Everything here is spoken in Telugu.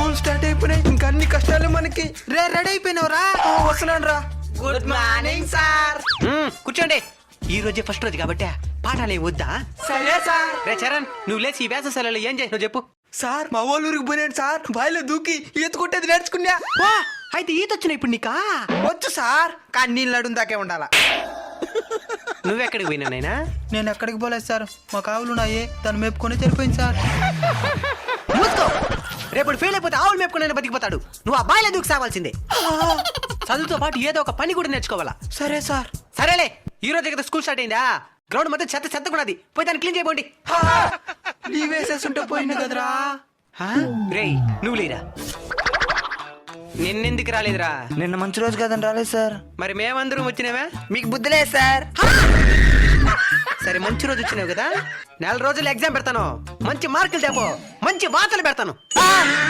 స్కూల్ స్టార్ట్ అయిపోయినాయి, ఇంకా అన్ని కష్టాలు మనకి. రే రెడీ అయిపోయినావురా? వస్తున్నాను రా. Good morning sir. కూర్చోండి. ఈ రోజే ఫస్ట్ రోజు కాబట్టి పాఠాలు ఏం వద్దా? సరే సార్. రే చరణ్, నువ్వు లేచి ఈ వేసవి సెలవులు ఏం చేసినావు చెప్పు. సార్ మా వాళ్ళ ఊరికి పోయినాడు సార్, బావిలో దూకి ఈత కొట్టేది నేర్చుకున్నా. వా, అయితే ఈత వచ్చిన ఇప్పుడు నీకా? వచ్చు సార్, కానీ నీళ్ళు నడుము దాకే ఉండాలా. నువ్వెక్కడికి పోయినా నైనా? నేను ఎక్కడికి పోలేదు సార్, మా కావులు ఉన్నాయే తను మేపుకొని తెలిపోయింది సార్. మూసుకో. రేపు ఫెయిల్ అయిపోతే ఆవులు మేపుకునే బతికిపోతాడు. నువ్వు ఆ బాయిలో దూకి సావాల్సిందే. చదువుతో పాటు ఏదో ఒక పని కూడా నేర్చుకోవాలా. సరే సార్. సరేలే, ఈ రోజు కదా స్కూల్ స్టార్ట్ అయిందా? గ్రౌండ్ మొత్తం చెత్త చెత్తకున్నది, పోయి దాన్ని క్లీన్ చేయబోండి. లీవ్ వేసేస్తుంటే పోయింది కదరా. రేయ్ నువ్వు లేరా? నిన్నెందుకు రాలేదురా? నిన్న మంచి రోజు కదని రాలేదు సార్. మరి మేమందరం వచ్చినావా? మీకు బుద్ధి లేదు సార్. సరే మంచి రోజు వచ్చినావు కదా, 4 రోజులు ఎగ్జామ్ పెడతాను, మంచి మార్కులు తేపో, మంచి వార్తలు పెడతాను.